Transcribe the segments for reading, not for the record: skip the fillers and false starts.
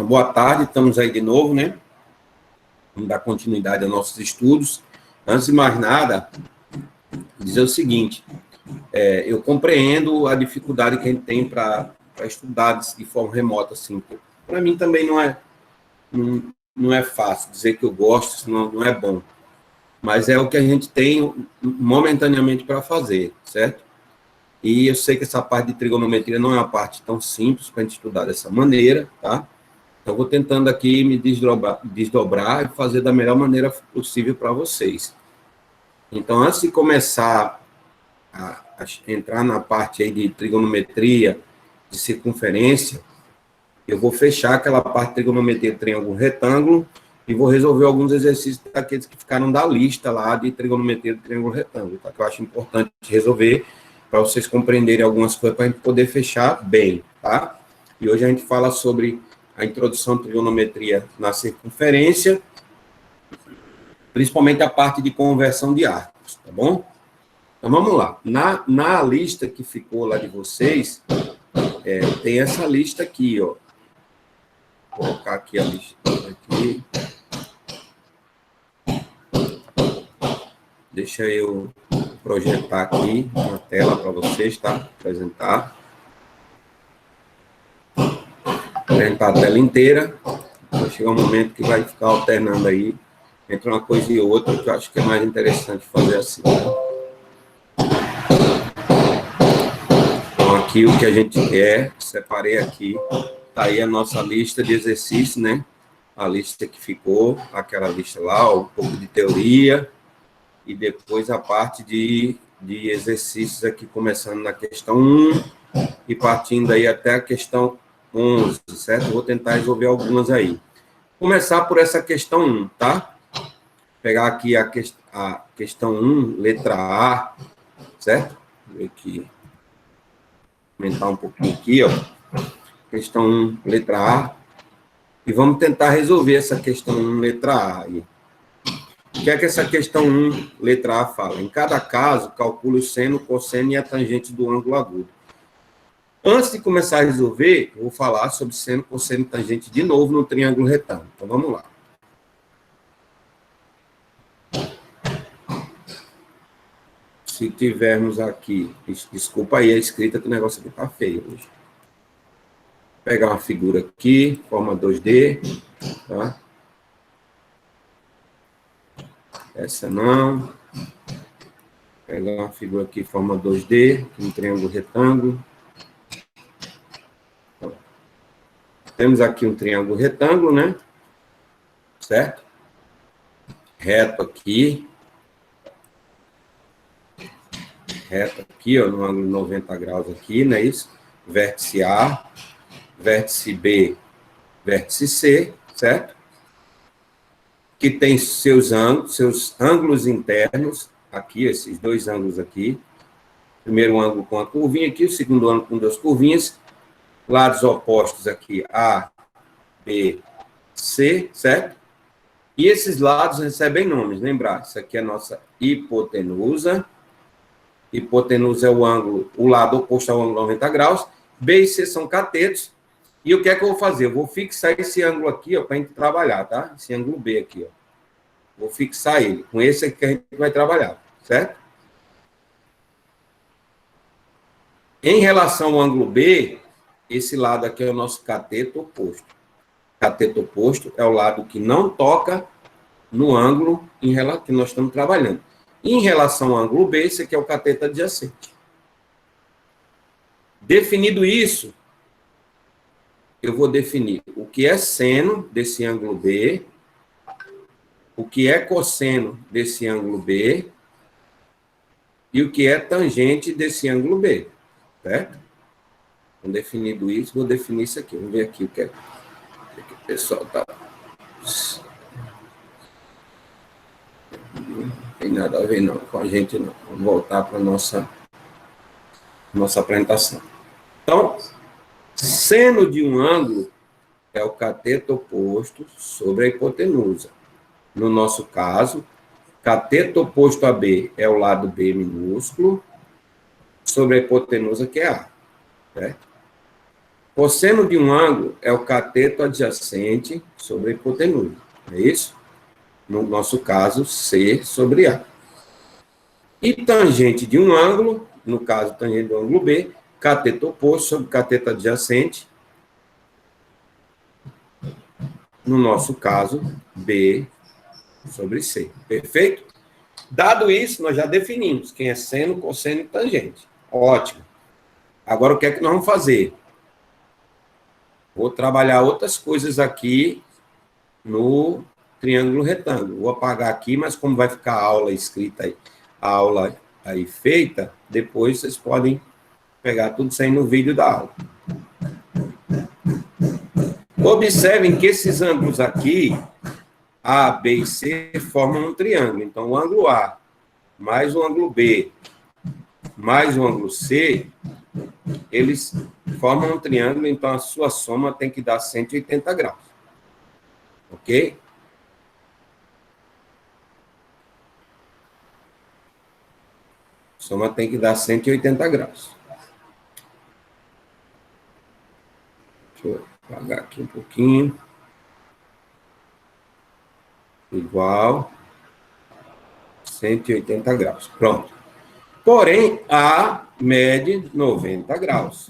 boa tarde, estamos aí de novo, né? Vamos dar continuidade aos nossos estudos. Antes de mais nada, dizer o seguinte, eu compreendo a dificuldade que a gente tem para estudar de forma remota, assim. Para mim também não é fácil dizer que eu gosto, não é bom. Mas é o que a gente tem momentaneamente para fazer, certo? E eu sei que essa parte de trigonometria não é uma parte tão simples para a gente estudar dessa maneira, tá? Então, vou tentando aqui me desdobrar e fazer da melhor maneira possível para vocês. Então, antes de começar a entrar na parte aí de trigonometria, de circunferência, eu vou fechar aquela parte de trigonometria triângulo retângulo e vou resolver alguns exercícios daqueles que ficaram da lista lá de trigonometria do triângulo retângulo, tá? Que eu acho importante resolver para vocês compreenderem algumas coisas para a gente poder fechar bem, tá? E hoje a gente fala sobre a introdução de trigonometria na circunferência, principalmente a parte de conversão de arcos, tá bom? Então, vamos lá. Na lista que ficou lá de vocês, tem essa lista aqui, ó. Vou colocar aqui a lista. Aqui. Deixa eu projetar aqui na tela para vocês, tá? Apresentar a tela inteira. Vai chegar um momento que vai ficar alternando aí entre uma coisa e outra, que eu acho que é mais interessante fazer assim. Então, aqui o que a gente quer, separei aqui, tá aí a nossa lista de exercícios, né? A lista que ficou, aquela lista lá, um pouco de teoria, e depois a parte de exercícios aqui, começando na questão 1 e partindo aí até a questão 11, certo? Vou tentar resolver algumas aí. Começar por essa questão 1, tá? Pegar aqui a questão 1, letra A, certo? Vou aqui, aumentar um pouquinho aqui, ó. Questão 1, letra A. E vamos tentar resolver essa questão 1, letra A aí. O que é que essa questão 1, letra A, fala? Em cada caso, calcule o seno, o cosseno e a tangente do ângulo agudo. Antes de começar a resolver, eu vou falar sobre seno, cosseno e tangente de novo no triângulo retângulo. Então, vamos lá. Se tivermos aqui... Desculpa aí a escrita, que o negócio aqui está feio hoje. Vou pegar uma figura aqui, forma 2D, tá? Essa não. Vou pegar uma figura aqui, forma 2D, um triângulo retângulo. Então, temos aqui um triângulo retângulo, né? Certo? Reto aqui. Reto aqui, ó, no ângulo 90 graus aqui, não é isso? Vértice A, vértice B, vértice C, certo? Que tem seus ângulos internos, aqui, esses dois ângulos aqui. Primeiro ângulo com a curvinha aqui, o segundo ângulo com duas curvinhas. Lados opostos aqui, A, B, C, certo? E esses lados recebem nomes, lembrar, isso aqui é a nossa hipotenusa. Hipotenusa é o lado oposto ao ângulo 90 graus. B e C são catetos. E o que é que eu vou fazer? Eu vou fixar esse ângulo aqui, ó, para a gente trabalhar, tá? Esse ângulo B aqui, ó. Vou fixar ele. Com esse aqui que a gente vai trabalhar, certo? Em relação ao ângulo B, esse lado aqui é o nosso cateto oposto. Cateto oposto é o lado que não toca no ângulo que nós estamos trabalhando. Em relação ao ângulo B, esse aqui é o cateto adjacente. Definido isso, eu vou definir o que é seno desse ângulo B, o que é cosseno desse ângulo B e o que é tangente desse ângulo B, certo? Então, definido isso, vou definir isso aqui. Vamos ver aqui o que o pessoal está... Não tem nada a ver não, com a gente não. Vamos voltar para a nossa apresentação. Então, seno de um ângulo é o cateto oposto sobre a hipotenusa. No nosso caso, cateto oposto a B é o lado B minúsculo, sobre a hipotenusa que é A. Certo? Cosseno de um ângulo é o cateto adjacente sobre a hipotenusa. É isso? No nosso caso, C sobre A. E tangente de um ângulo, no caso, tangente do ângulo B, cateto oposto sobre cateto adjacente, no nosso caso, B sobre C. Perfeito? Dado isso, nós já definimos quem é seno, cosseno e tangente. Ótimo. Agora, o que é que nós vamos fazer? Vou trabalhar outras coisas aqui no triângulo retângulo. Vou apagar aqui, mas como vai ficar a aula escrita aí, a aula aí feita, depois vocês podem pegar tudo isso aí no vídeo da aula. Observem que esses ângulos aqui, A, B e C, formam um triângulo. Então, o ângulo A mais o ângulo B mais o ângulo C, eles formam um triângulo, então a sua soma tem que dar 180 graus. Ok? Soma tem que dar 180 graus. Deixa eu apagar aqui um pouquinho. Igual 180 graus. Pronto. Porém, A mede 90 graus.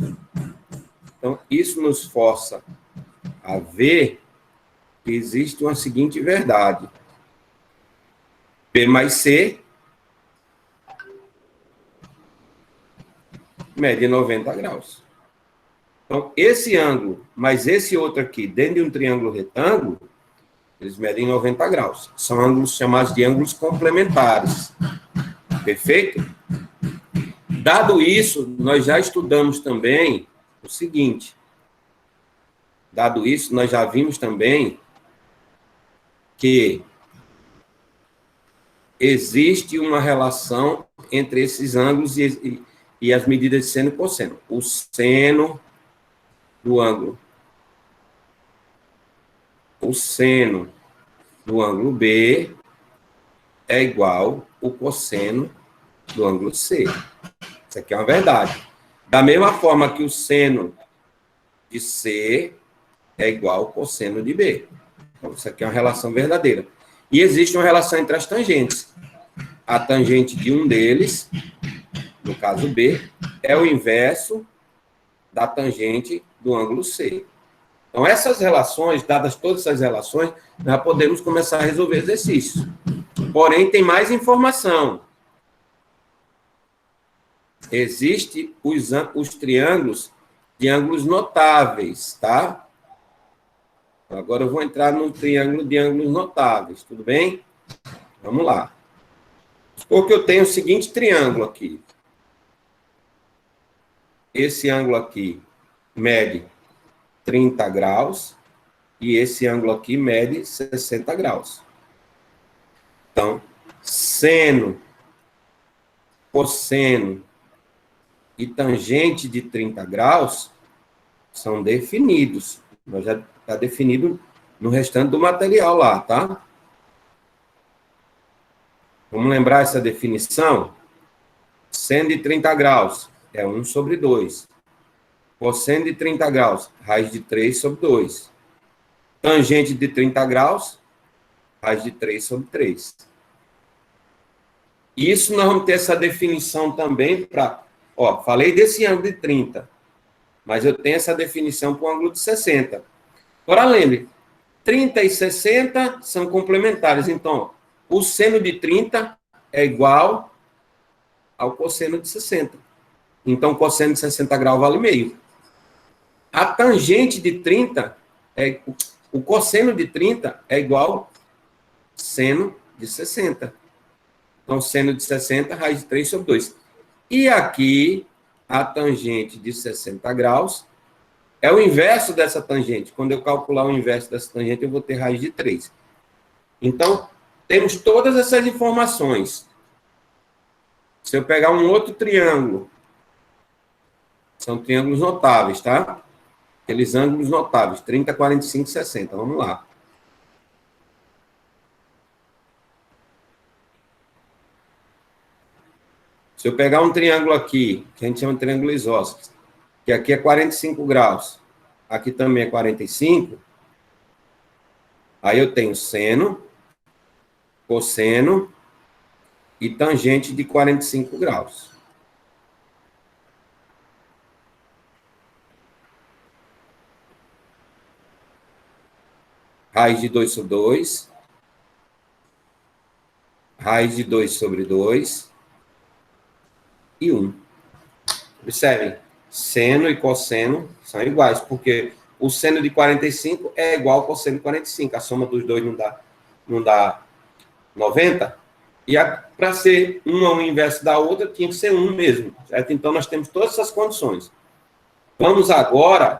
Então, isso nos força a ver que existe uma seguinte verdade. B mais C mede 90 graus. Então, esse ângulo mais esse outro aqui, dentro de um triângulo retângulo, eles medem 90 graus. São ângulos chamados de ângulos complementares. Perfeito? Dado isso, nós já estudamos também o seguinte. Dado isso, nós já vimos também que existe uma relação entre esses ângulos e as medidas de seno e cosseno. O seno do ângulo. O seno do ângulo B é igual ao cosseno do ângulo C. Isso aqui é uma verdade. Da mesma forma que o seno de C é igual ao cosseno de B. Então, isso aqui é uma relação verdadeira. E existe uma relação entre as tangentes. A tangente de um deles, no caso B, é o inverso da tangente do ângulo C. Então, essas relações, dadas todas essas relações, nós podemos começar a resolver exercícios. Porém, tem mais informação. Existem os triângulos de ângulos notáveis, tá? Agora eu vou entrar no triângulo de ângulos notáveis, tudo bem? Vamos lá. Porque eu tenho o seguinte triângulo aqui. Esse ângulo aqui mede 30 graus e esse ângulo aqui mede 60 graus. Então, seno, cosseno e tangente de 30 graus são definidos. Mas já está definido no restante do material lá, tá? Vamos lembrar essa definição? Seno de 30 graus é 1 sobre 2. Cosseno de 30 graus, raiz de 3 sobre 2. Tangente de 30 graus, raiz de 3 sobre 3. Isso nós vamos ter essa definição também para... Ó, falei desse ângulo de 30, mas eu tenho essa definição para o ângulo de 60. Agora, lembre, 30 e 60 são complementares. Então, o seno de 30 é igual ao cosseno de 60. Então, cosseno de 60 graus vale meio. A tangente de 30, o cosseno de 30 é igual ao seno de 60. Então, seno de 60, raiz de 3 sobre 2. E aqui, a tangente de 60 graus é o inverso dessa tangente. Quando eu calcular o inverso dessa tangente, eu vou ter raiz de 3. Então, temos todas essas informações. Se eu pegar um outro triângulo, são triângulos notáveis, tá? Aqueles ângulos notáveis, 30, 45, 60. Vamos lá. Se eu pegar um triângulo aqui, que a gente chama de triângulo isósceles, que aqui é 45 graus, aqui também é 45. Aí eu tenho seno, cosseno e tangente de 45 graus. Raiz de 2 sobre 2. Raiz de 2 sobre 2. E 1. Observem, seno e cosseno são iguais, porque o seno de 45 é igual ao cosseno de 45. A soma dos dois não dá 90. E para ser uma o inverso da outra, tinha que ser 1 mesmo. Certo? Então, nós temos todas essas condições. Vamos agora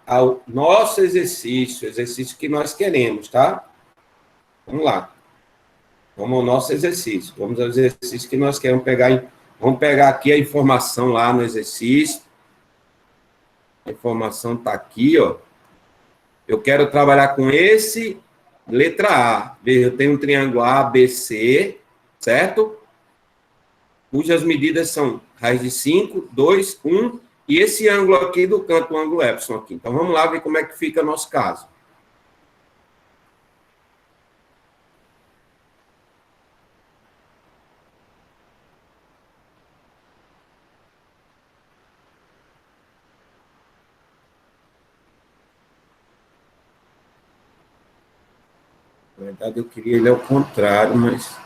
ao nosso exercício, exercício que nós queremos, tá? Vamos lá. Vamos ao nosso exercício. Vamos ao exercício que nós queremos pegar. Vamos pegar aqui a informação lá no exercício. A informação está aqui, ó. Eu quero trabalhar com esse, letra A. Veja, eu tenho um triângulo ABC, certo? Cujas medidas são raiz de 5, 2, 1, e esse ângulo aqui do canto, o ângulo epsilon aqui. Então, vamos lá ver como é que fica o nosso caso. Na verdade, eu queria ele ao contrário, mas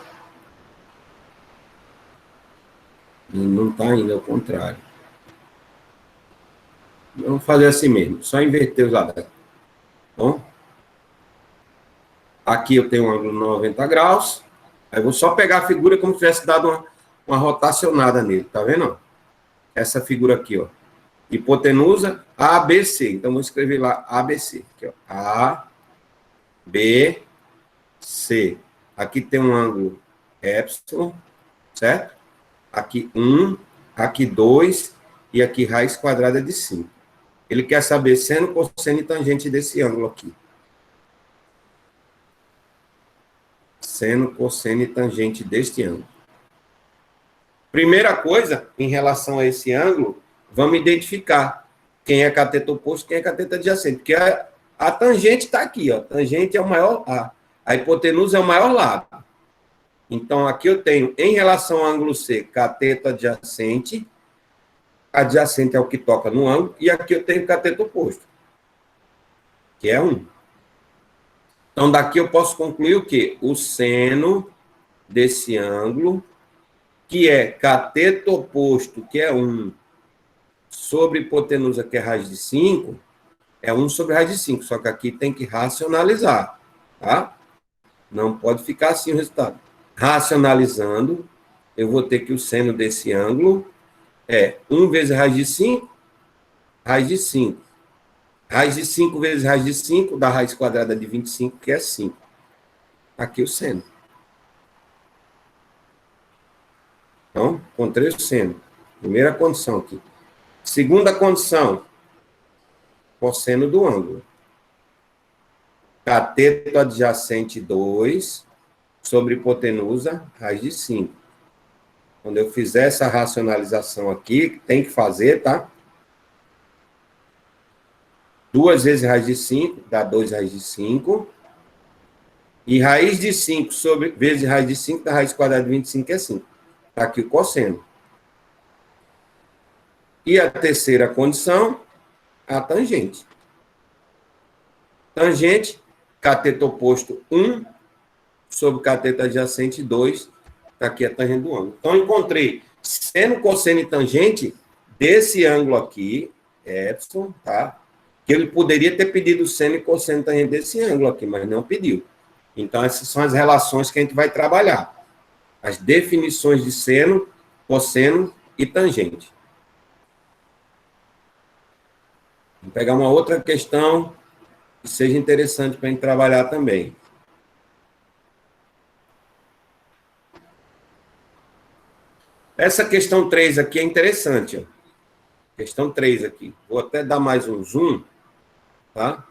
não está ainda ao contrário. Vamos fazer assim mesmo, só inverter os lados. Bom, aqui eu tenho um ângulo 90 graus. Aí eu vou só pegar a figura como se tivesse dado uma rotacionada nele, tá vendo? Essa figura aqui, ó. Hipotenusa ABC. Então, vou escrever lá ABC. Aqui, ó. A, B, C. Aqui tem um ângulo epsilon, certo? Aqui 1, aqui 2 e aqui raiz quadrada de 5. Ele quer saber seno, cosseno e tangente desse ângulo aqui. Seno, cosseno e tangente deste ângulo. Primeira coisa, em relação a esse ângulo, vamos identificar quem é cateto oposto e quem é cateto adjacente. Porque a tangente está aqui, ó. A tangente é o maior a hipotenusa é o maior lado. Então, aqui eu tenho, em relação ao ângulo C, cateto adjacente. Adjacente é o que toca no ângulo. E aqui eu tenho cateto oposto, que é 1. Então, daqui eu posso concluir o quê? O seno desse ângulo, que é cateto oposto, que é 1, sobre hipotenusa, que é raiz de 5, é 1 sobre raiz de 5. Só que aqui tem que racionalizar, tá? Não pode ficar assim o resultado. Racionalizando, eu vou ter que o seno desse ângulo é 1 vezes raiz de 5, raiz de 5. Raiz de 5 vezes raiz de 5 dá raiz quadrada de 25, que é 5. Aqui o seno. Então, encontrei o seno. Primeira condição aqui. Segunda condição, cosseno do ângulo. Cateto adjacente 2 sobre hipotenusa, raiz de 5. Quando eu fizer essa racionalização aqui, tem que fazer, tá? 2 vezes raiz de 5, dá 2 raiz de 5. E raiz de 5 sobre, vezes raiz de 5, dá raiz quadrada de 25, que é 5. Está aqui o cosseno. E a terceira condição, a tangente. Tangente, cateto oposto 1 sobre cateto adjacente 2. Está aqui a tangente do ângulo. Então, encontrei seno, cosseno e tangente desse ângulo aqui, epsilon, tá? Que ele poderia ter pedido seno e cosseno e tangente desse ângulo aqui, mas não pediu. Então, essas são as relações que a gente vai trabalhar. As definições de seno, cosseno e tangente. Vou pegar uma outra questão que seja interessante para a gente trabalhar também. Essa questão 3 aqui é interessante. Ó. Questão 3 aqui. Vou até dar mais um zoom, tá?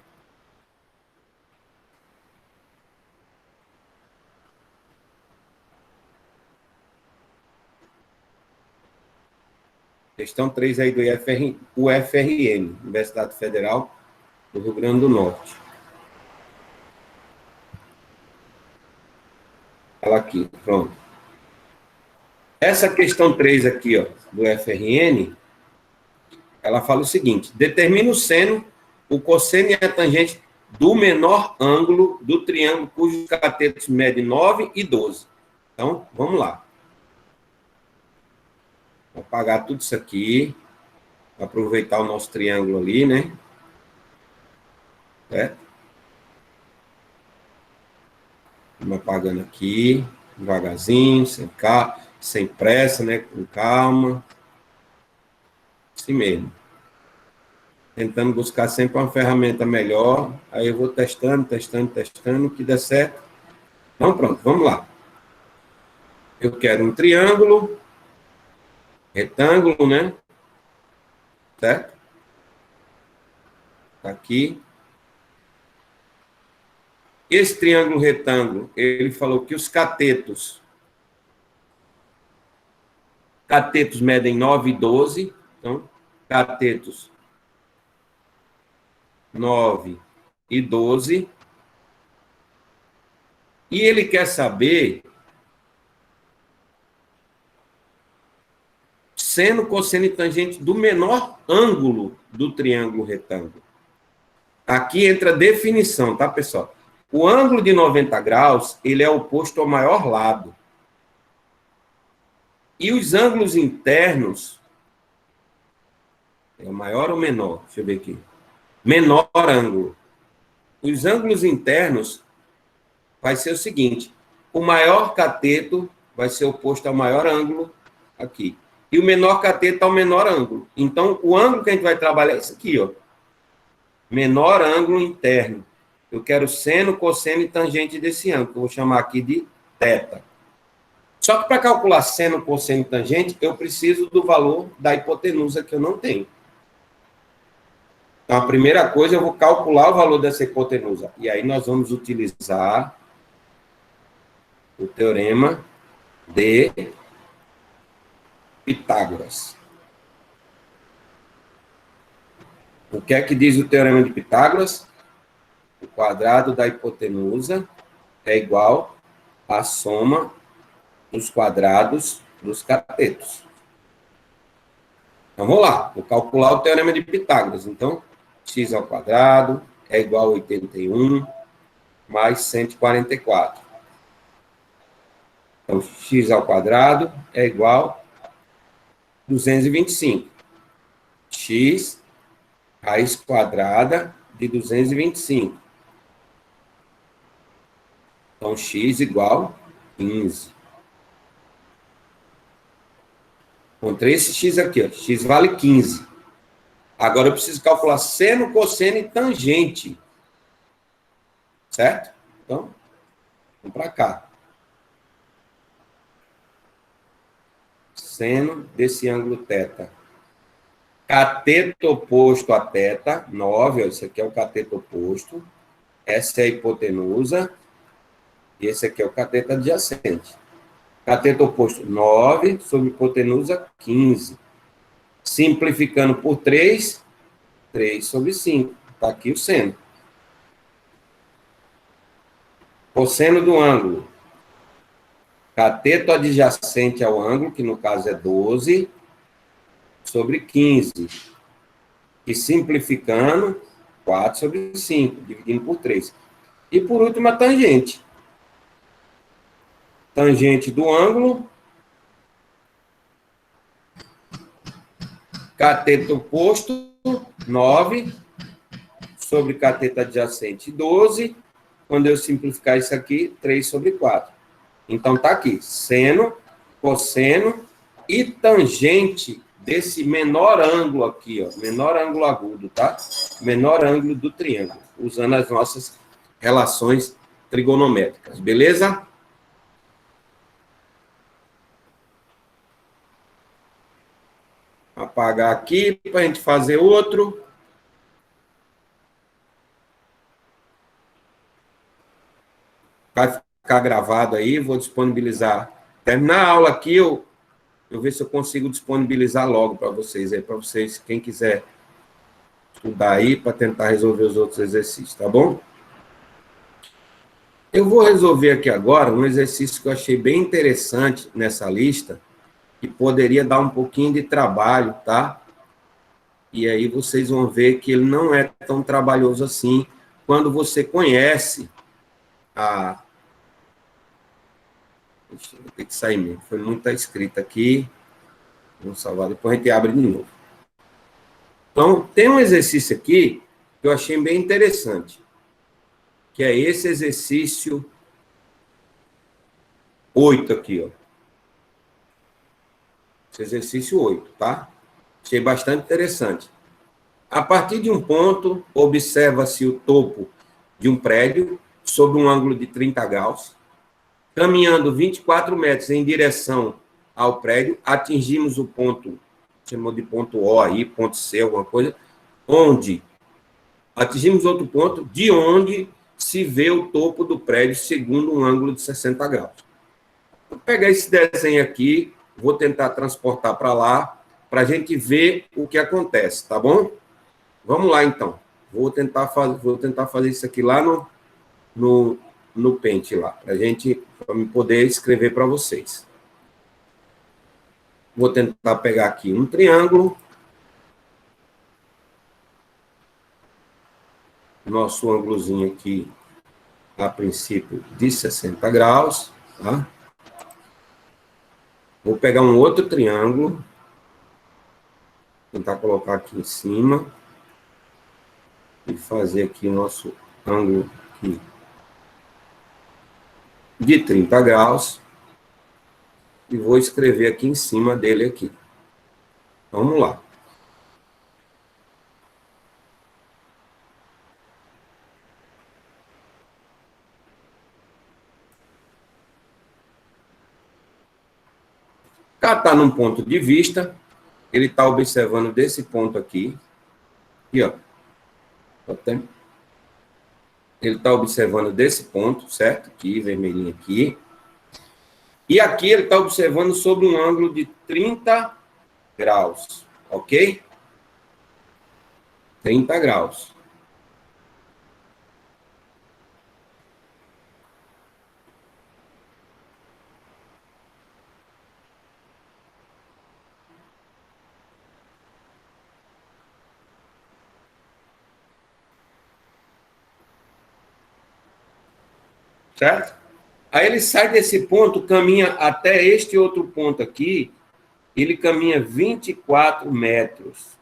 Questão 3 aí do UFRN, Universidade Federal do Rio Grande do Norte. Ela aqui, pronto. Essa questão 3 aqui, ó, do FRN, ela fala o seguinte: determina o seno, o cosseno e a tangente do menor ângulo do triângulo cujos catetos medem 9 e 12. Então, vamos lá. Vou apagar tudo isso aqui, aproveitar o nosso triângulo ali, né? Certo? Vamos apagando aqui, devagarzinho, sem pressa, né? Com calma. Assim mesmo. Tentando buscar sempre uma ferramenta melhor. Aí eu vou testando, o que der certo. Então, pronto, vamos lá. Eu quero um triângulo, retângulo, né? Certo? Tá aqui. Esse triângulo retângulo, ele falou que os catetos medem 9 e 12. Então, catetos 9 e 12. E ele quer saber seno, cosseno e tangente do menor ângulo do triângulo retângulo. Aqui entra a definição, tá, pessoal? O ângulo de 90 graus, ele é oposto ao maior lado. E os ângulos internos, é maior ou menor? Deixa eu ver aqui. Menor ângulo. Os ângulos internos vai ser o seguinte: o maior cateto vai ser oposto ao maior ângulo aqui. E o menor cateto ao menor ângulo. Então, o ângulo que a gente vai trabalhar é esse aqui, ó. Menor ângulo interno. Eu quero seno, cosseno e tangente desse ângulo, que eu vou chamar aqui de θ. Só que para calcular seno, cosseno e tangente, eu preciso do valor da hipotenusa, que eu não tenho. Então, a primeira coisa, eu vou calcular o valor dessa hipotenusa. E aí nós vamos utilizar o teorema de Pitágoras. O que é que diz o teorema de Pitágoras? O quadrado da hipotenusa é igual à soma dos quadrados dos catetos. Então, vamos lá. Vou calcular o teorema de Pitágoras. Então, x ao quadrado é igual a 81 mais 144. Então, x ao quadrado é igual a 225. X raiz quadrada de 225. Então, x igual a 15. Encontrei esse x aqui, ó. X vale 15. Agora eu preciso calcular seno, cosseno e tangente. Certo? Então, vamos para cá. Seno desse ângulo θ. Cateto oposto a θ, 9, ó, esse aqui é o cateto oposto. Essa é a hipotenusa. E esse aqui é o cateto adjacente. Cateto oposto, 9, sobre hipotenusa, 15. Simplificando por 3, 3 sobre 5. Está aqui o seno. Cosseno do ângulo. Cateto adjacente ao ângulo, que no caso é 12, sobre 15. E simplificando, 4 sobre 5, dividindo por 3. E por último, a tangente. Tangente do ângulo. Cateto oposto, 9, sobre cateto adjacente, 12. Quando eu simplificar isso aqui, 3 sobre 4. Então, está aqui, seno, cosseno e tangente desse menor ângulo aqui, ó, menor ângulo agudo, tá? Menor ângulo do triângulo, usando as nossas relações trigonométricas, beleza? Apagar aqui para a gente fazer outro. Vai ficar gravado aí, vou disponibilizar. Terminar a aula aqui, eu ver se eu consigo disponibilizar logo para vocês, quem quiser estudar aí para tentar resolver os outros exercícios, tá bom? Eu vou resolver aqui agora um exercício que eu achei bem interessante nessa lista, que poderia dar um pouquinho de trabalho, tá? E aí vocês vão ver que ele não é tão trabalhoso assim quando você conhece a... Deixa eu ter que sair mesmo, foi muita escrita aqui. Vamos salvar, depois a gente abre de novo. Então, tem um exercício aqui que eu achei bem interessante, que é esse exercício 8 aqui, ó. Esse exercício 8, tá? Achei bastante interessante. A partir de um ponto, observa-se o topo de um prédio sob um ângulo de 30 graus. Caminhando 24 metros em direção ao prédio, atingimos o ponto, chamou de ponto O aí, ponto C, alguma coisa, onde atingimos outro ponto, de onde se vê o topo do prédio segundo um ângulo de 60 graus. Vou pegar esse desenho aqui, vou tentar transportar para lá, para a gente ver o que acontece, tá bom? Vamos lá, então. Vou tentar fazer isso aqui lá no Paint, lá, para eu poder escrever para vocês. Vou tentar pegar aqui um triângulo. Nosso ângulozinho aqui, a princípio, de 60 graus, tá? Vou pegar um outro triângulo, tentar colocar aqui em cima e fazer aqui o nosso ângulo aqui de 30 graus e vou escrever aqui em cima dele aqui. Vamos lá. Cá está num ponto de vista, ele está observando desse ponto aqui, ó. Ele está observando desse ponto, certo? Aqui, vermelhinho aqui. E aqui ele está observando sob um ângulo de 30 graus, ok? 30 graus. Certo? Aí ele sai desse ponto, caminha até este outro ponto aqui, ele caminha 24 metros.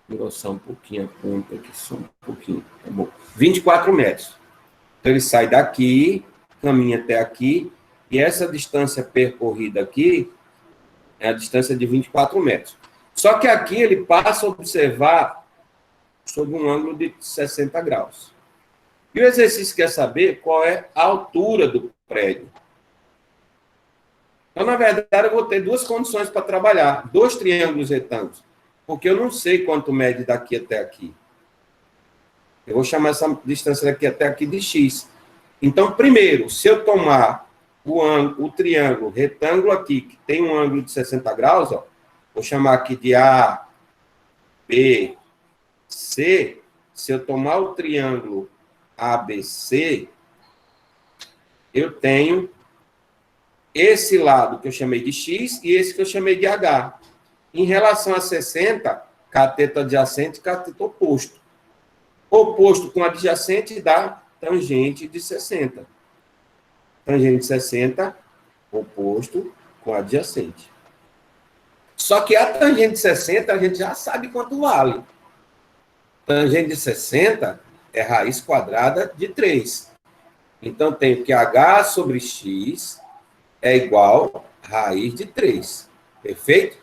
Vou engrossar um pouquinho a ponta aqui, só um pouquinho, tá bom. 24 metros. Então ele sai daqui, caminha até aqui, e essa distância percorrida aqui é a distância de 24 metros. Só que aqui ele passa a observar sob um ângulo de 60 graus. E o exercício quer saber qual é a altura do prédio. Então, na verdade, eu vou ter duas condições para trabalhar. Dois triângulos retângulos. Porque eu não sei quanto mede daqui até aqui. Eu vou chamar essa distância daqui até aqui de x. Então, primeiro, se eu tomar o triângulo retângulo aqui, que tem um ângulo de 60 graus, ó, vou chamar aqui de A, B, C. Se eu tomar o triângulo ABC, eu tenho esse lado que eu chamei de X e esse que eu chamei de H. Em relação a 60, cateto adjacente e cateto oposto. Oposto com adjacente dá tangente de 60. Tangente de 60, oposto com adjacente. Só que a tangente de 60, a gente já sabe quanto vale. Tangente de 60 é raiz quadrada de 3. Então, tenho que H sobre X é igual a raiz de 3. Perfeito?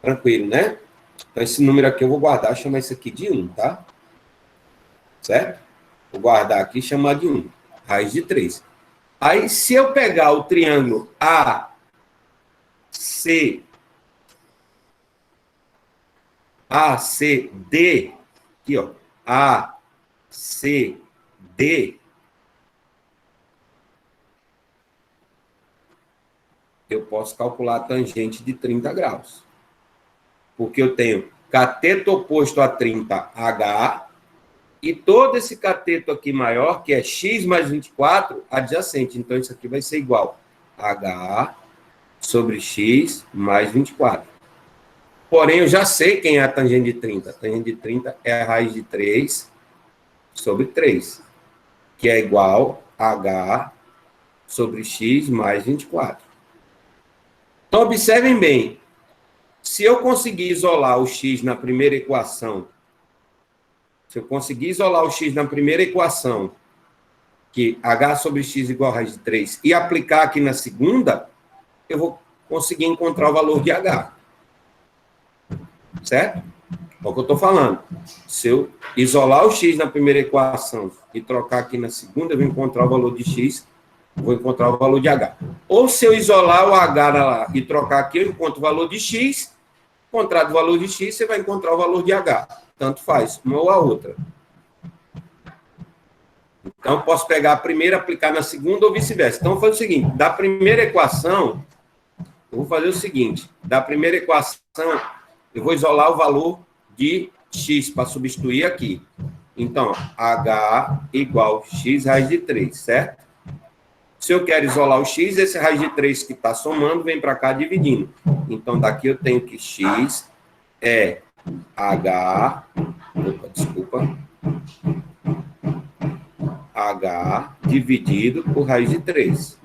Tranquilo, né? Então, esse número aqui eu vou guardar, chamar isso aqui de 1, tá? Certo? Vou guardar aqui e chamar de 1. Raiz de 3. Aí, se eu pegar o triângulo ACD, aqui, ó, ACD, eu posso calcular a tangente de 30 graus. porque eu tenho cateto oposto a 30, H, e todo esse cateto aqui maior, que é x mais 24, adjacente. Então, isso aqui vai ser igual a H sobre x mais 24. Porém, eu já sei quem é a tangente de 30. A tangente de 30 é a raiz de 3 sobre 3, que é igual a H sobre x mais 24. Então, observem bem. Se eu conseguir isolar o x na primeira equação, que h sobre x igual a raiz de 3, e aplicar aqui na segunda, eu vou conseguir encontrar o valor de h. Certo? É o que eu estou falando. Se eu isolar o x na primeira equação e trocar aqui na segunda, eu vou encontrar o valor de x, vou encontrar o valor de h. Ou se eu isolar o h lá e trocar aqui, eu encontro o valor de x, encontrar o valor de x, você vai encontrar o valor de h. Tanto faz, uma ou a outra. Então, posso pegar a primeira, aplicar na segunda ou vice-versa. Então, vou fazer o seguinte, da primeira equação, eu vou fazer o seguinte, da primeira equação, eu vou isolar o valor de x para substituir aqui. Então, h igual x raiz de 3, certo? Se eu quero isolar o x, esse raiz de 3 que está somando, vem para cá dividindo. Então, daqui eu tenho que x é h dividido por raiz de 3.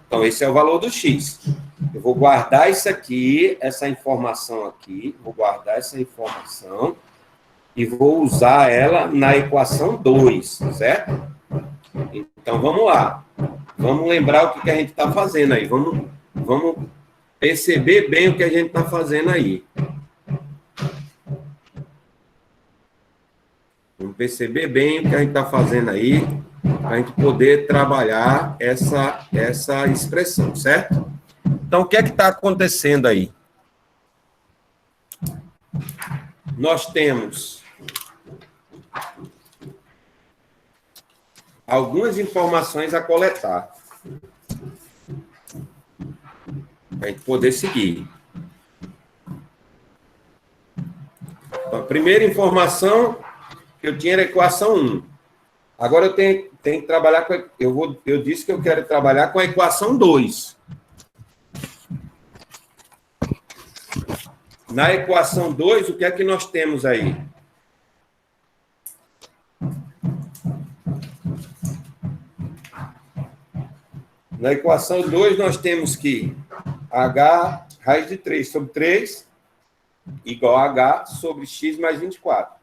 Então, esse é o valor do x. Eu vou guardar isso aqui, essa informação aqui, vou guardar essa informação e vou usar ela na equação 2, certo? Então, vamos lá. Vamos lembrar o que a gente está fazendo aí. Vamos perceber bem o que a gente está fazendo aí. Vamos perceber bem o que a gente está fazendo aí, para a gente poder trabalhar essa expressão, certo? Então, o que é que está acontecendo aí? Nós temos algumas informações a coletar, para a gente poder seguir. Então, a primeira informação que eu tinha era a equação 1. Agora eu tenho que trabalhar com... Eu disse que eu quero trabalhar com a equação 2. Na equação 2, o que é que nós temos aí? Na equação 2, nós temos que h raiz de 3 sobre 3 igual a h sobre x mais 24.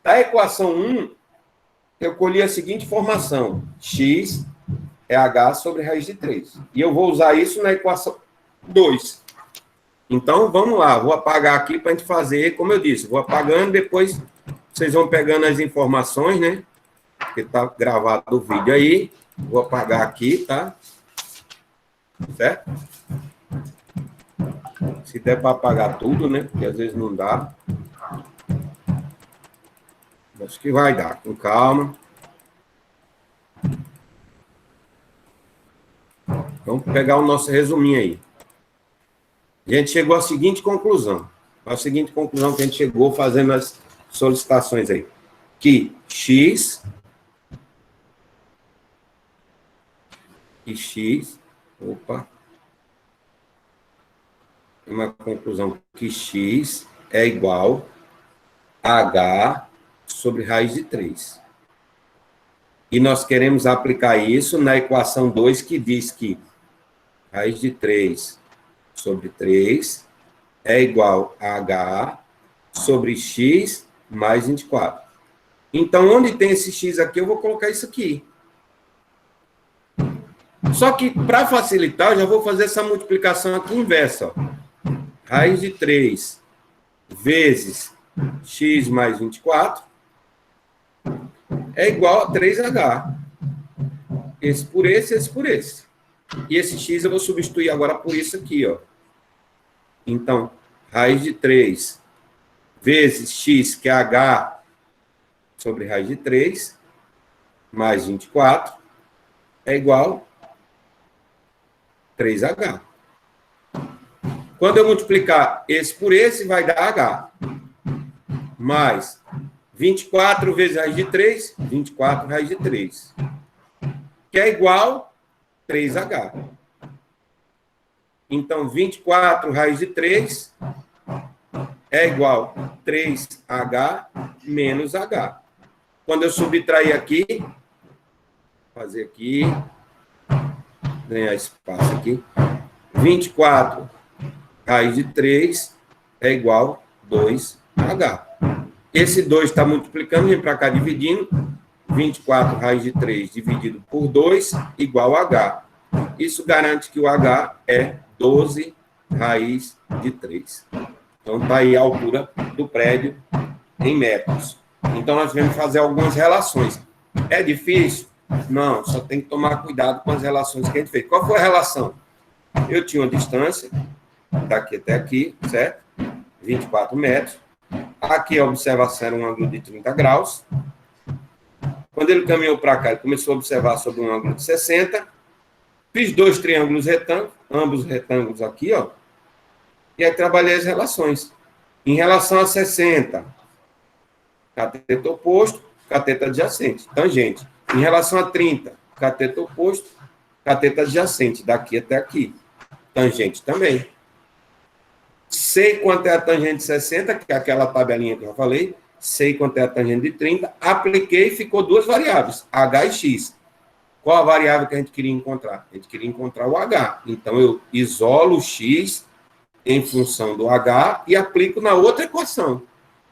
Da equação 1, eu colhi a seguinte informação. X é h sobre raiz de 3. E eu vou usar isso na equação 2. Então, vamos lá. Vou apagar aqui para a gente fazer, como eu disse, vou apagando, depois vocês vão pegando as informações, né? Porque está gravado o vídeo aí. Vou apagar aqui, tá? Certo? Se der para apagar tudo, né? Porque às vezes não dá. Acho que vai dar, com calma. Vamos pegar o nosso resuminho aí. A gente chegou à seguinte conclusão. A seguinte conclusão que a gente chegou fazendo as solicitações aí. Que x opa. Uma conclusão que x é igual a h sobre raiz de 3. E nós queremos aplicar isso na equação 2, que diz que raiz de 3 sobre 3 é igual a h sobre x mais 24. Então, onde tem esse x aqui, eu vou colocar isso aqui. Só que, para facilitar, eu já vou fazer essa multiplicação aqui inversa. Ó. Raiz de 3 vezes x mais 24 é igual a 3h. Esse por esse, esse por esse. E esse x eu vou substituir agora por isso aqui, ó. Então, raiz de 3 vezes x, que é h, sobre raiz de 3, mais 24, é igual a 3h. Quando eu multiplicar esse por esse, vai dar H. Mais 24 vezes raiz de 3, 24 raiz de 3. Que é igual 3H. Então, 24 raiz de 3 é igual 3H menos H. Quando eu subtrair aqui, fazer aqui, ganhar espaço aqui, 24 raiz de 3 é igual 2H. Esse 2 está multiplicando, vem para cá dividindo, 24 raiz de 3 dividido por 2 igual a H. Isso garante que o H é 12 raiz de 3. Então, está aí a altura do prédio em metros. Então, nós vamos fazer algumas relações. É difícil? Não, só tem que tomar cuidado com as relações que a gente fez. Qual foi a relação? Eu tinha uma distância, daqui até aqui, certo? 24 metros. Aqui a observação era um ângulo de 30 graus. Quando ele caminhou para cá, ele começou a observar sobre um ângulo de 60. Fiz 2 triângulos retângulos, ambos retângulos aqui, ó. E aí trabalhei as relações. Em relação a 60, cateto oposto, cateto adjacente, tangente. Em relação a 30, cateto oposto, cateto adjacente, daqui até aqui. Tangente também. Sei quanto é a tangente de 60, que é aquela tabelinha que eu falei. Sei quanto é a tangente de 30. Apliquei e ficou duas variáveis, H e X. Qual a variável que a gente queria encontrar? A gente queria encontrar o H. Então, eu isolo o X em função do H e aplico na outra equação.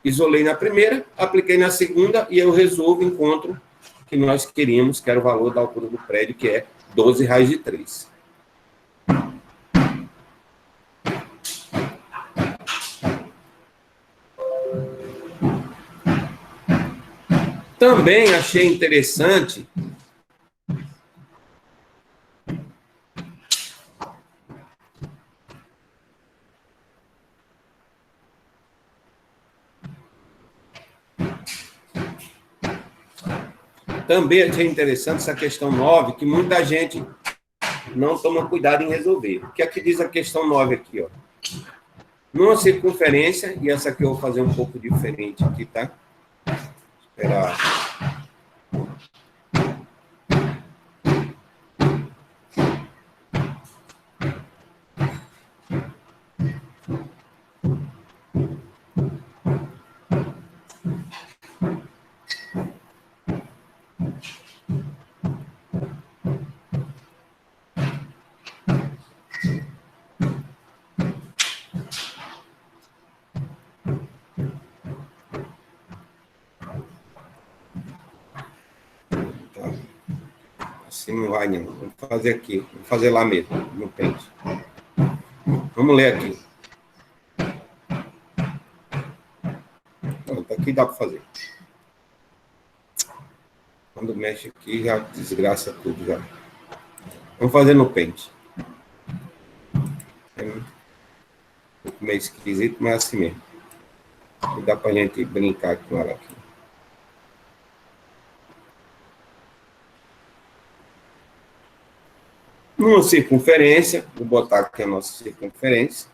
Isolei na primeira, apliquei na segunda e eu resolvo, encontro o que nós queríamos, que era o valor da altura do prédio, que é 12 raiz de 3. Também achei interessante essa questão 9, que muita gente não toma cuidado em resolver. O que é que diz a questão 9 aqui, ó? Numa circunferência, e essa aqui eu vou fazer um pouco diferente aqui, tá? Esperar. Assim não vai, não. Vamos fazer aqui. Vamos fazer lá mesmo, no pente. Vamos ler aqui. Pronto, aqui dá para fazer. Quando mexe aqui, já desgraça tudo já. Vamos fazer no pente. É um pouco meio esquisito, mas assim mesmo. Dá para a gente brincar com ela aqui. Numa circunferência, vou botar aqui a nossa circunferência.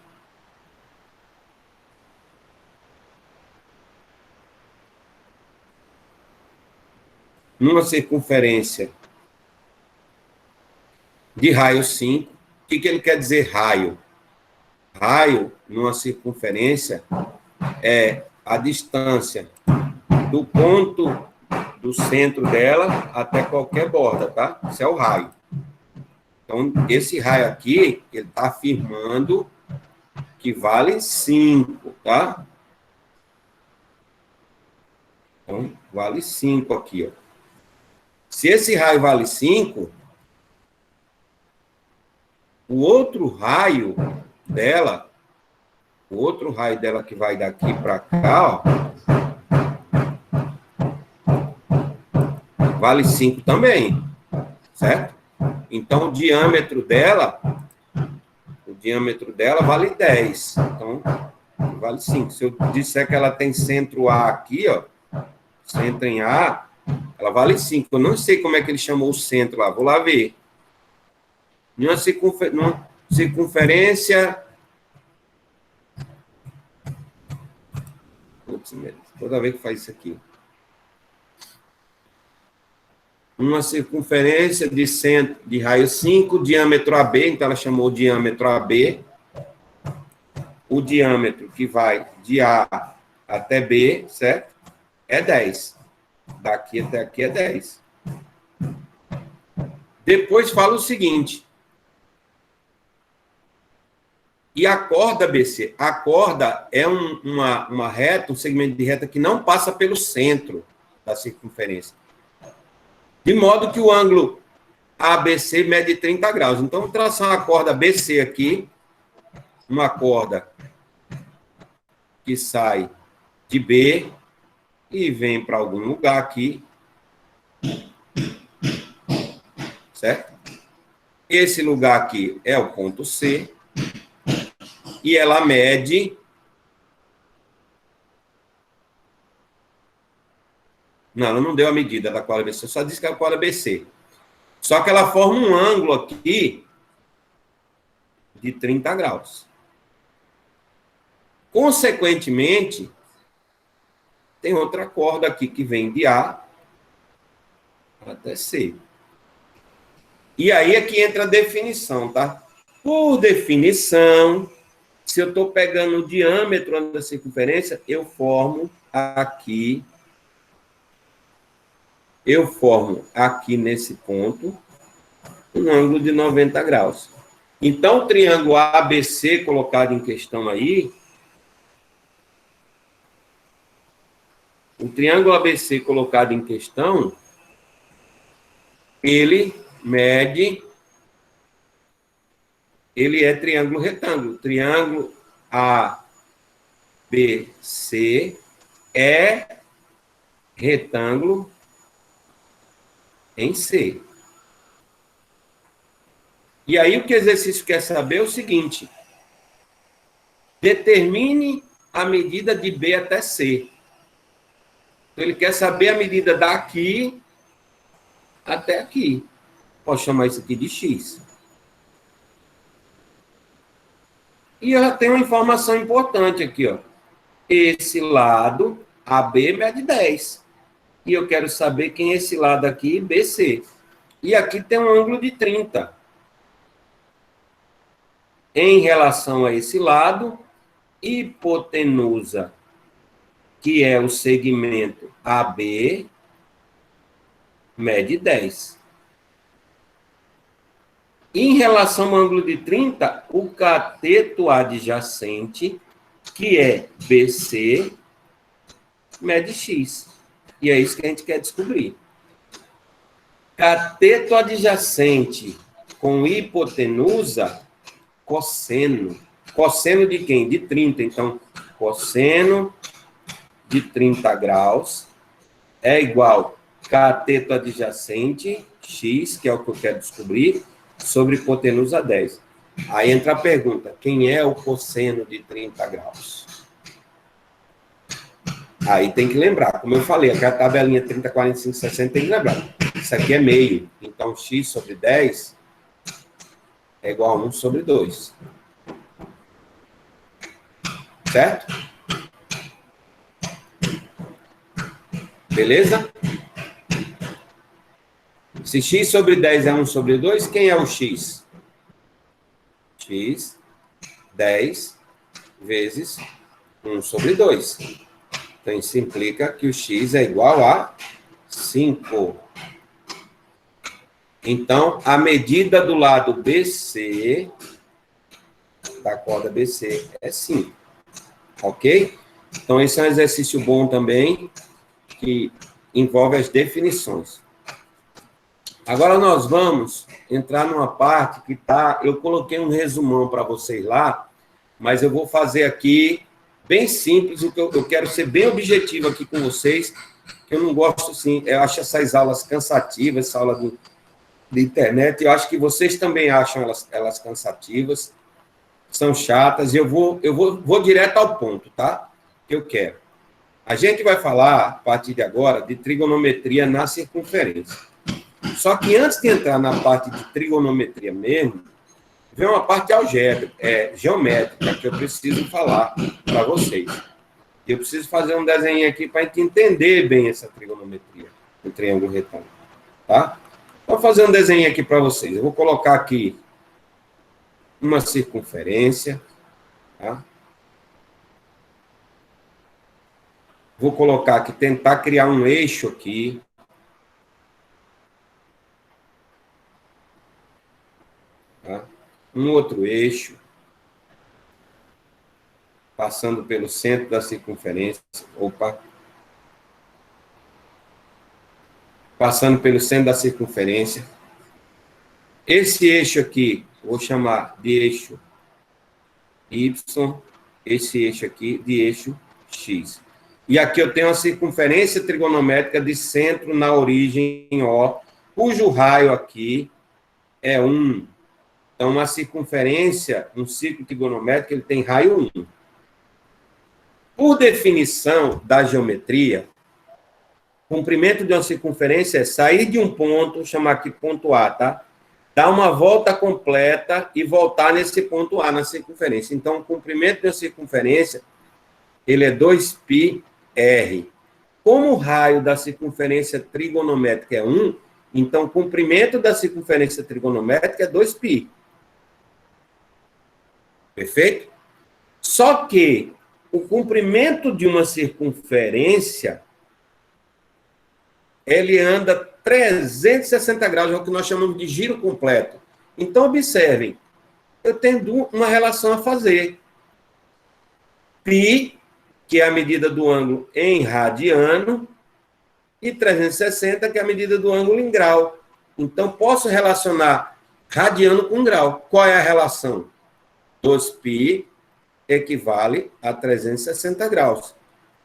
Numa circunferência de raio 5, o que ele quer dizer raio? Raio, numa circunferência, é a distância do ponto do centro dela até qualquer borda, tá? Isso é o raio. Então, esse raio aqui, ele está afirmando que vale 5, tá? Então, vale 5 aqui, ó. Se esse raio vale 5, o outro raio dela que vai daqui para cá, ó, vale 5 também, certo? Então, o diâmetro dela vale 10. Então, vale 5. Se eu disser que ela tem centro A aqui, ó, centro em A, ela vale 5. Eu não sei como é que ele chamou o centro lá. Vou lá ver. Numa circunferência Toda vez que faz isso aqui. Uma circunferência de centro de raio 5, diâmetro AB, então ela chamou o diâmetro AB. O diâmetro que vai de A até B, certo? É 10. Daqui até aqui é 10. Depois fala o seguinte. E a corda BC? A corda é uma reta, um segmento de reta que não passa pelo centro da circunferência. De modo que o ângulo ABC mede 30 graus. Então, vou traçar uma corda BC aqui. Uma corda que sai de B e vem para algum lugar aqui. Certo? Esse lugar aqui é o ponto C. E ela mede... Não, ela não deu a medida da corda BC, só disse que é a corda BC. Só que ela forma um ângulo aqui de 30 graus. Consequentemente, tem outra corda aqui que vem de A até C. E aí é que entra a definição, tá? Por definição, se eu estou pegando o diâmetro da circunferência, eu formo aqui nesse ponto um ângulo de 90 graus. Então, o triângulo ABC colocado em questão aí, ele é triângulo retângulo. Triângulo ABC é retângulo em C. E aí o que o exercício quer saber é o seguinte: determine a medida de B até C. Então, ele quer saber a medida daqui até aqui. Posso chamar isso aqui de X. E ela tem uma informação importante aqui, ó. Esse lado, AB, mede 10. E eu quero saber quem é esse lado aqui, BC. E aqui tem um ângulo de 30. Em relação a esse lado, hipotenusa, que é o segmento AB, mede 10. Em relação ao ângulo de 30, o cateto adjacente, que é BC, mede X. E é isso que a gente quer descobrir. Cateto adjacente com hipotenusa, cosseno. Cosseno de quem? De 30. Então, cosseno de 30 graus é igual cateto adjacente, X, que é o que eu quero descobrir, sobre hipotenusa 10. Aí entra a pergunta: quem é o cosseno de 30 graus? Aí tem que lembrar, como eu falei, aqui a tabelinha 30, 45, 60 tem que lembrar. Isso aqui é meio. Então, X sobre 10 é igual a 1 sobre 2. Certo? Beleza? Se X sobre 10 é 1 sobre 2, quem é o X? X, 10 vezes 1 sobre 2. Então, isso implica que o X é igual a 5. Então, a medida do lado BC, da corda BC, é 5. Ok? Então, esse é um exercício bom também, que envolve as definições. Agora, nós vamos entrar numa parte que tá... Eu coloquei um resumão para vocês lá, mas eu vou fazer aqui bem simples, o que eu quero ser bem objetivo aqui com vocês, que eu não gosto, assim, eu acho essas aulas cansativas, essa aula de internet, eu acho que vocês também acham elas cansativas, são chatas, e eu vou direto ao ponto, tá? Que eu quero. A gente vai falar, a partir de agora, de trigonometria na circunferência. Só que antes de entrar na parte de trigonometria mesmo, vem uma parte geométrica, que eu preciso falar para vocês. Eu preciso fazer um desenho aqui para a gente entender bem essa trigonometria do triângulo retângulo, tá? Vou fazer um desenho aqui para vocês. Eu vou colocar aqui uma circunferência, tá? Vou colocar aqui, tentar criar um eixo aqui. Tá? Um outro eixo. Passando pelo centro da circunferência. Opa. Passando pelo centro da circunferência. Esse eixo aqui, vou chamar de eixo Y. Esse eixo aqui de eixo X. E aqui eu tenho uma circunferência trigonométrica de centro na origem O, cujo raio aqui é 1. Então, uma circunferência, um círculo trigonométrico, ele tem raio 1. Por definição da geometria, o comprimento de uma circunferência é sair de um ponto, chamar aqui ponto A, tá? Dar uma volta completa e voltar nesse ponto A, na circunferência. Então, o comprimento de uma circunferência, ele é 2πr. Como o raio da circunferência trigonométrica é 1, então o comprimento da circunferência trigonométrica é 2π. Perfeito? Só que o comprimento de uma circunferência, ele anda 360 graus, é o que nós chamamos de giro completo. Então, observem, eu tenho uma relação a fazer. Π, que é a medida do ângulo em radiano, e 360, que é a medida do ângulo em grau. Então, posso relacionar radiano com grau. Qual é a relação? 2π equivale a 360 graus.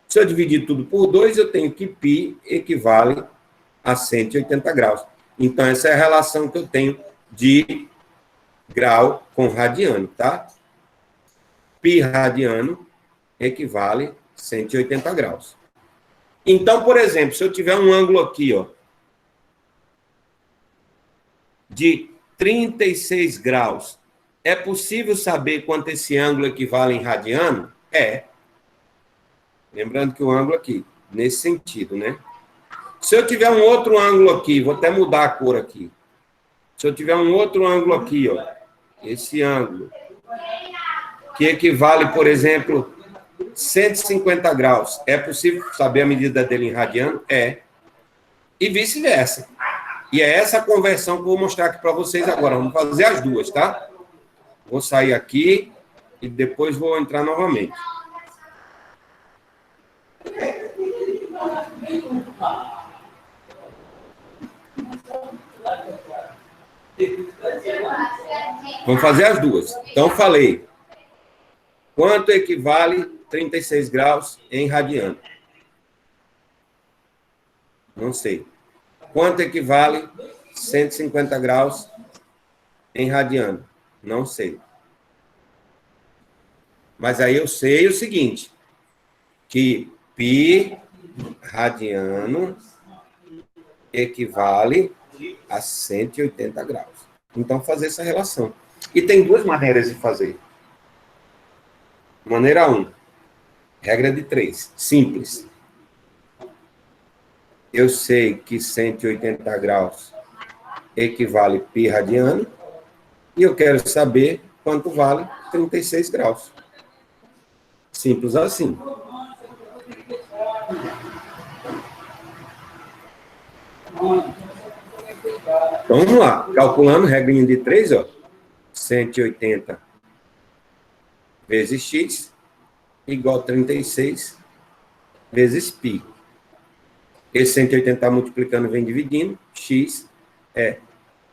Se eu dividir tudo por 2, eu tenho que π equivale a 180 graus. Então, essa é a relação que eu tenho de grau com radiano, tá? Π radiano equivale a 180 graus. Então, por exemplo, se eu tiver um ângulo aqui, ó, de 36 graus, é possível saber quanto esse ângulo equivale em radiano? É. Lembrando que o ângulo aqui, nesse sentido, né? Se eu tiver um outro ângulo aqui, vou até mudar a cor aqui. Se eu tiver um outro ângulo aqui, ó, esse ângulo, que equivale, por exemplo, 150 graus, é possível saber a medida dele em radiano? É. E vice-versa. E é essa conversão que eu vou mostrar aqui para vocês agora. Vamos fazer as duas, tá? Vou sair aqui e depois vou entrar novamente. Vamos fazer as duas. Então, falei. Quanto equivale 36 graus em radiano? Não sei. Quanto equivale 150 graus em radiano? Não sei. Mas aí eu sei o seguinte, que π radiano equivale a 180 graus. Então, fazer essa relação. E tem duas maneiras de fazer. Maneira 1, regra de 3, simples. Eu sei que 180 graus equivale π radiano, e eu quero saber quanto vale 36 graus. Simples assim. Então, vamos lá. Calculando, regrinha de 3, ó. 180 vezes x igual a 36 vezes π. Esse 180 multiplicando vem dividindo. X é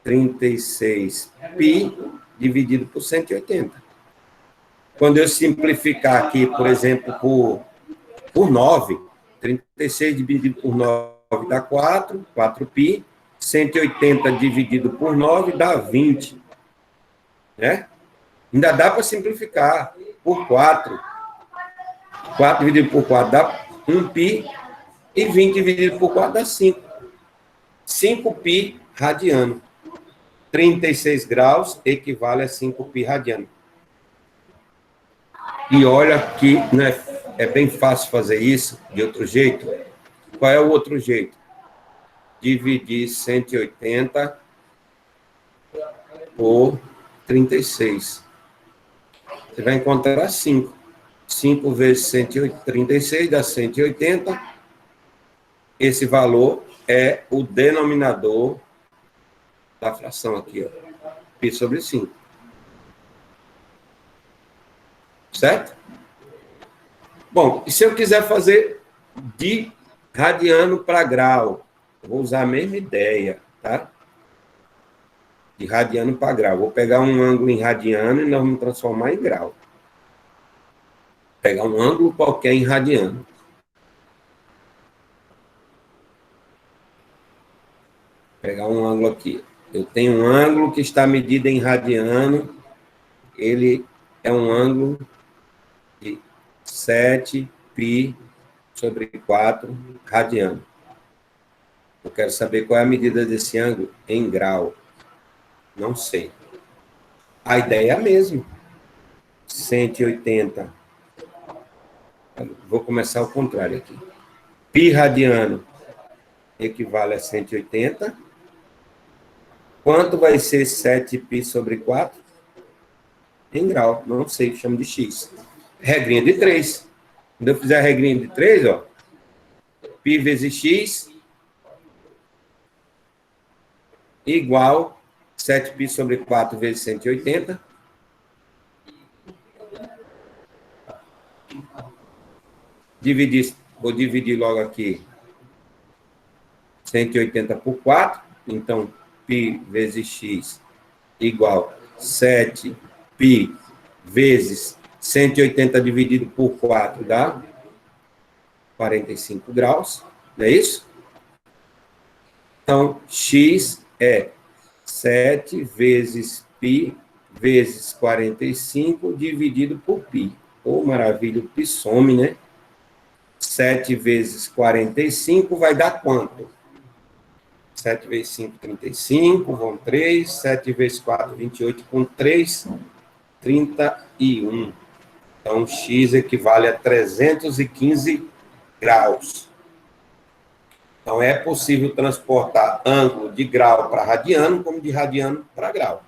36π dividido por 180. Quando eu simplificar aqui, por exemplo, por 9, 36 dividido por 9 dá 4, 4π. 180 dividido por 9 dá 20. Né? Ainda dá para simplificar por 4. 4 dividido por 4 dá 1π. E 20 dividido por 4 dá 5. 5π radiano. 36 graus equivale a 5π radiano. E olha que é bem fácil fazer isso de outro jeito. Qual é o outro jeito? Dividir 180 por 36. Você vai encontrar 5. 5 vezes 136 dá 180. Esse valor é o denominador da fração aqui, ó. Π sobre 5. Certo? Bom, e se eu quiser fazer de radiano para grau? Eu vou usar a mesma ideia, tá? De radiano para grau. Vou pegar um ângulo em radiano e nós vamos transformar em grau. Pegar um ângulo qualquer em radiano. Pegar um ângulo aqui. Eu tenho um ângulo que está medido em radiano. Ele é um ângulo de 7π sobre 4 radiano. Eu quero saber qual é a medida desse ângulo em grau. Não sei. A ideia é a mesma. 180. Vou começar ao contrário aqui. Π radiano equivale a 180. Quanto vai ser 7π sobre 4? Em grau. Não sei, chamo de x. Regrinha de 3. Quando eu fizer a regrinha de 3, ó, π vezes x igual 7π sobre 4 vezes 180. Vou dividir logo aqui 180 por 4. Então, π vezes x igual 7π vezes 180 dividido por 4 dá 45 graus. Não é isso? Então, x é 7 vezes π vezes 45 dividido por π. Oh, maravilha, o π some, né? 7 vezes 45 vai dar quanto? 7 vezes 5, 35, vão 3. 7 vezes 4, 28, com 3, 31. Então, x equivale a 315 graus. Então, é possível transportar ângulo de grau para radiano, como de radiano para grau.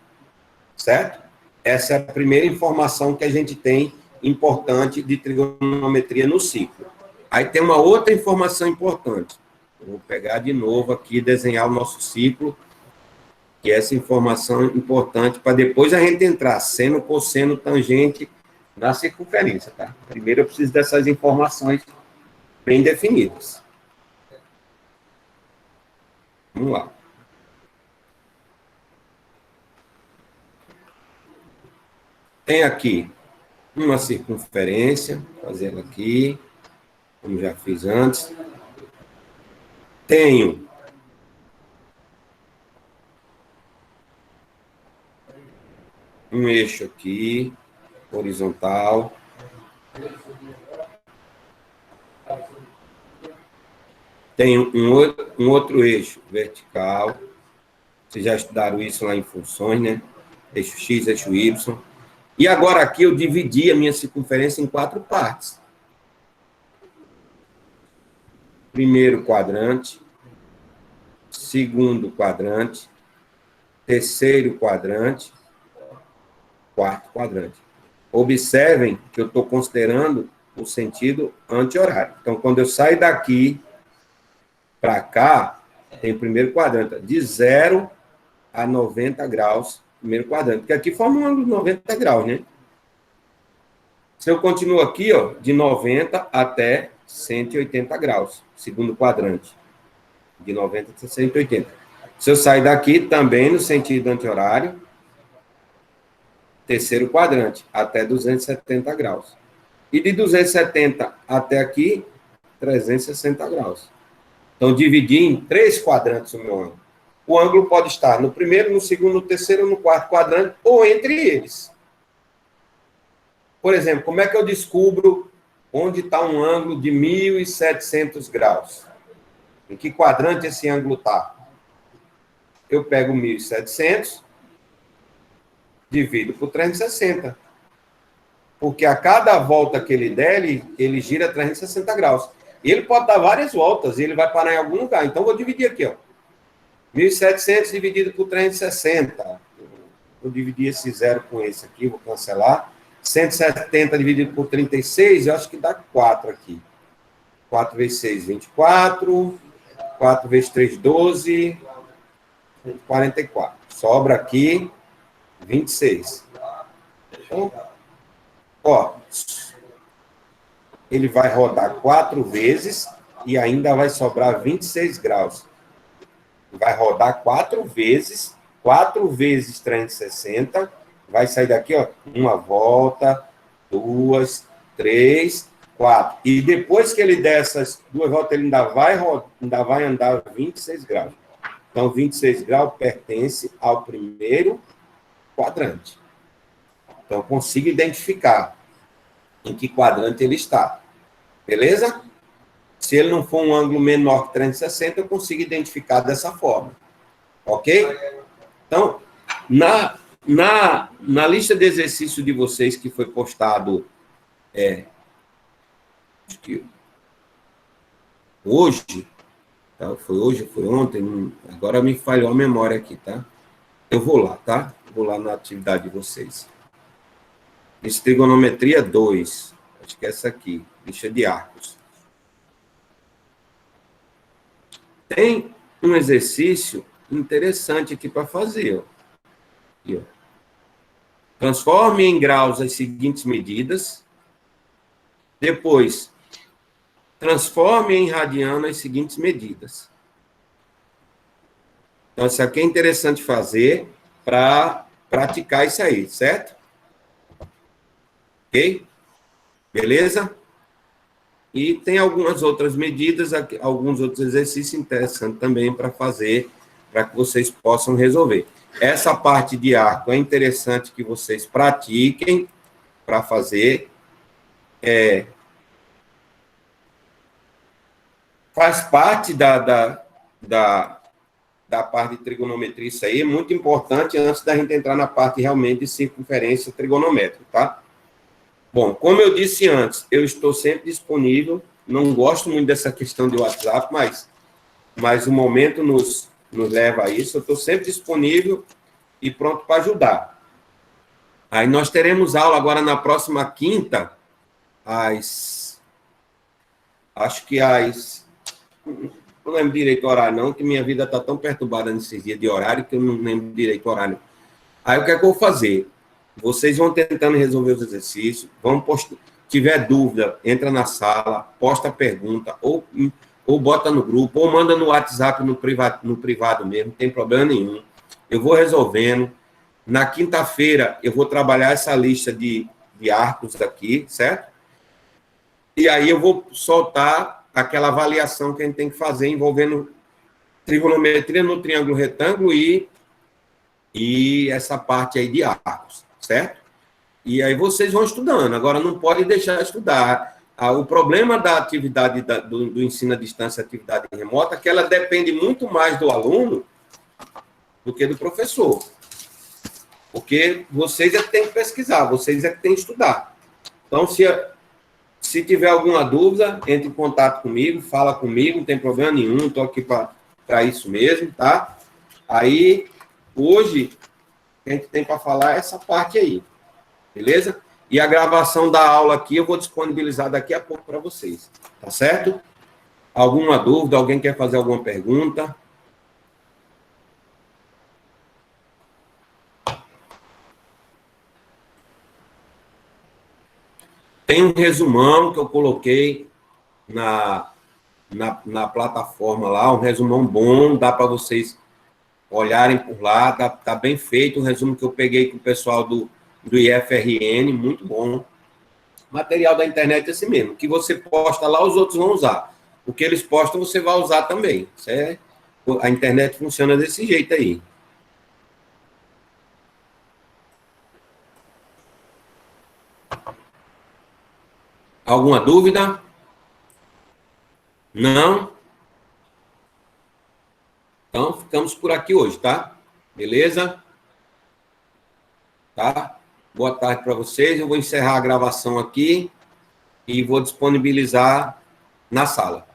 Certo? Essa é a primeira informação que a gente tem importante de trigonometria no ciclo. Aí tem uma outra informação importante. Eu vou pegar de novo aqui e desenhar o nosso ciclo, que é essa informação importante para depois a gente entrar seno, cosseno, tangente na circunferência, tá? Primeiro eu preciso dessas informações bem definidas. Vamos lá. Tem aqui uma circunferência, vou fazer ela aqui, como já fiz antes. Tenho um eixo aqui, horizontal. Tenho um outro eixo vertical. Vocês já estudaram isso lá em funções, né? Eixo X, eixo Y. E agora aqui eu dividi a minha circunferência em 4 partes. Primeiro quadrante, segundo quadrante, terceiro quadrante, quarto quadrante. Observem que eu estou considerando o sentido anti-horário. Então, quando eu saio daqui para cá, tem o primeiro quadrante, de 0 a 90 graus, primeiro quadrante. Porque aqui forma um ângulo de 90 graus, né? Se eu continuo aqui, ó, de 90 até 180 graus, segundo quadrante. De 90 até 180. Se eu sair daqui, também no sentido anti-horário, terceiro quadrante, até 270 graus. E de 270 até aqui, 360 graus. Então, dividi em 3 quadrantes o meu ângulo. O ângulo pode estar no primeiro, no segundo, no terceiro, no quarto quadrante, ou entre eles. Por exemplo, como é que eu descubro onde está um ângulo de 1.700 graus? Em que quadrante esse ângulo está? Eu pego 1.700, divido por 360. Porque a cada volta que ele der, ele gira 360 graus. E ele pode dar várias voltas, e ele vai parar em algum lugar. Então, vou dividir aqui, ó. 1.700 dividido por 360. Vou dividir esse zero com esse aqui, vou cancelar. 170 dividido por 36, eu acho que dá 4 aqui. 4 vezes 6, 24. 4 vezes 3, 12. 44. Sobra aqui 26. Então, ó, ele vai rodar 4 vezes e ainda vai sobrar 26 graus. Vai rodar 4 vezes 360, vai sair daqui, ó, uma volta, 2, 3, 4. E depois que ele der essas 2 voltas, ele ainda vai andar 26 graus. Então, 26 graus pertence ao primeiro quadrante. Então, eu consigo identificar em que quadrante ele está. Beleza? Se ele não for um ângulo menor que 360, eu consigo identificar dessa forma. Ok? Então, na lista de exercício de vocês que foi postado hoje, tá? Foi hoje, foi ontem, agora me falhou a memória aqui, tá? Eu vou lá, tá? Vou lá na atividade de vocês. Isso, trigonometria 2. Acho que é essa aqui, lista de arcos. Tem um exercício interessante aqui para fazer, ó. Aqui, ó. Transforme em graus as seguintes medidas. Depois, transforme em radiano as seguintes medidas. Então, isso aqui é interessante fazer para praticar isso aí, certo? Ok? Beleza? E tem algumas outras medidas, alguns outros exercícios interessantes também para fazer, para que vocês possam resolver. Essa parte de arco é interessante que vocês pratiquem para fazer. Faz parte da parte de trigonometria, isso aí é muito importante antes da gente entrar na parte realmente de circunferência trigonométrica, tá? Bom, como eu disse antes, eu estou sempre disponível, não gosto muito dessa questão de WhatsApp, mas o momento nos leva a isso, eu estou sempre disponível e pronto para ajudar. Aí nós teremos aula agora na próxima quinta, acho que não lembro direito o horário não, que minha vida está tão perturbada nesses dias de horário que eu não lembro direito o horário. Aí o que é que eu vou fazer? Vocês vão tentando resolver os exercícios, vão postar. Tiver dúvida, entra na sala, posta a pergunta, ou bota no grupo, ou manda no WhatsApp no privado mesmo, não tem problema nenhum. Eu vou resolvendo. Na quinta-feira, eu vou trabalhar essa lista de arcos aqui, certo? E aí eu vou soltar aquela avaliação que a gente tem que fazer envolvendo trigonometria no triângulo retângulo e essa parte aí de arcos, certo? E aí vocês vão estudando. Agora, não pode deixar de estudar. O problema da atividade do ensino à distância, atividade remota, é que ela depende muito mais do aluno do que do professor. Porque vocês é que têm que pesquisar, vocês é que têm que estudar. Então, se tiver alguma dúvida, entre em contato comigo, fala comigo, não tem problema nenhum, estou aqui para isso mesmo, tá? Aí, hoje, a gente tem para falar essa parte aí, beleza? E a gravação da aula aqui eu vou disponibilizar daqui a pouco para vocês, tá certo? Alguma dúvida? Alguém quer fazer alguma pergunta? Tem um resumão que eu coloquei na plataforma lá, um resumão bom, dá para vocês olharem por lá, tá bem feito, o resumo que eu peguei com o pessoal do IFRN, muito bom. Material da internet é assim mesmo, o que você posta lá, os outros vão usar. O que eles postam, você vai usar também. A internet funciona desse jeito aí. Alguma dúvida? Não? Então, ficamos por aqui hoje, tá? Beleza? Tá? Boa tarde para vocês. Eu vou encerrar a gravação aqui e vou disponibilizar na sala.